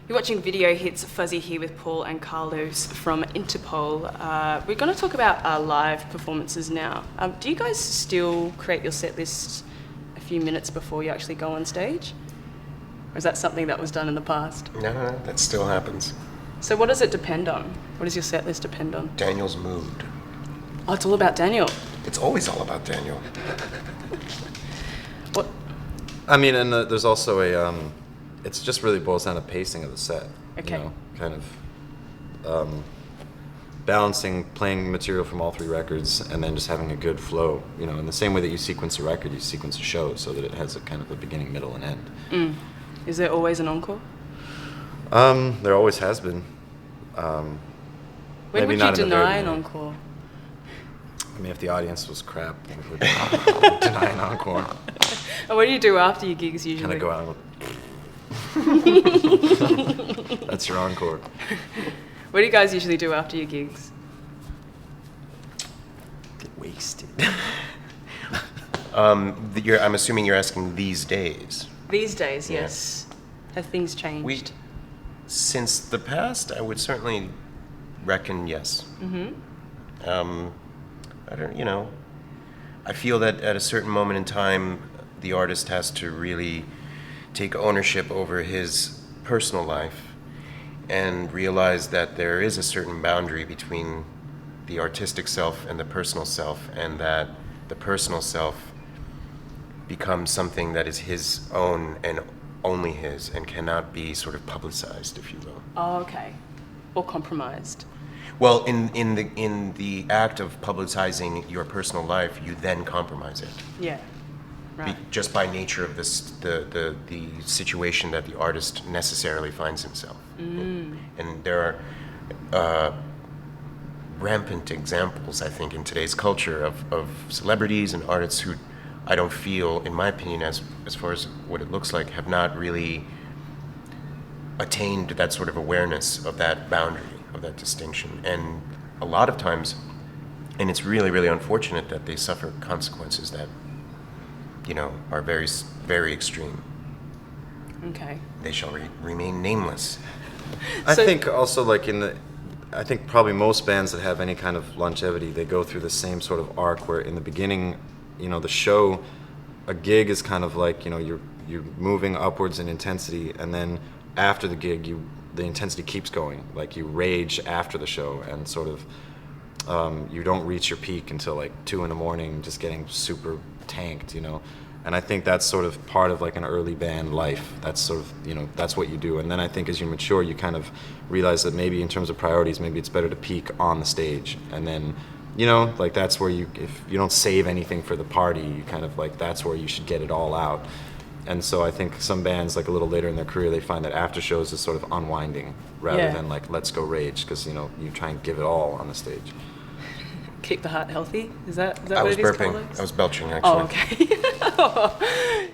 You're watching Video Hits. Fuzzy here with Paul and Carlos from Interpol. We're going to talk about our live performances now. Do you guys still create your set lists a few minutes before you actually go on stage? Or is that something that was done in the past? No, that still happens. So what does it depend on? What does your set list depend on? Daniel's mood. Oh, it's all about Daniel. It's always all about Daniel. What? I mean, and there's also it's just really boils down to pacing of the set. Okay. You know, kind of balancing playing material from all three records and then just having a good flow. You know, in the same way that you sequence a record, you sequence a show so that it has a kind of a beginning, middle, and end. Mm. Is there always an encore? There always has been. When maybe would not you in the very deny an beginning. encore? I mean, if the audience was crap, we would deny an encore. And what do you do after your gigs usually? Kind of go out and go, that's your encore. What do you guys usually do after your gigs? Get wasted. I'm assuming you're asking these days. These days, Yeah. yes. Have things changed? Since the past, I would certainly reckon yes. Mm-hmm. I feel that at a certain moment in time, the artist has to really take ownership over his personal life and realize that there is a certain boundary between the artistic self and the personal self, and that the personal self becomes something that is his own and only his and cannot be sort of publicized, if you will. Oh, okay. Or compromised. Well, in the act of publicizing your personal life, you then compromise it. Yeah. Right. Just by nature of the situation that the artist necessarily finds himself in. And there are rampant examples, I think, in today's culture of celebrities and artists who I don't feel, in my opinion, as far as what it looks like, have not really attained that sort of awareness of that boundary, of that distinction. And a lot of times, and it's really, really unfortunate that they suffer consequences that, you know, are very, very extreme. Okay. They shall remain nameless. I So- think also I think probably most bands that have any kind of longevity, they go through the same sort of arc where in the beginning, you know, the show, a gig is kind of like, you know, you're moving upwards in intensity, and then after the gig, the intensity keeps going. Like you rage after the show, and sort of you don't reach your peak until like 2 a.m, just getting super tanked, you know. And I think that's sort of part of like an early band life. That's sort of, you know, that's what you do. And then I think as you mature, you kind of realize that maybe in terms of priorities, maybe it's better to peak on the stage. And then, you know, like that's where if you don't save anything for the party, you kind of like, that's where you should get it all out. And so I think some bands like a little later in their career, they find that after shows is sort of unwinding rather Yeah. than like, let's go rage. Because, you know, you try and give it all on the stage. Keep the heart healthy? Is that I what was it is, burping. Carlos? I was belching, actually. Oh, okay.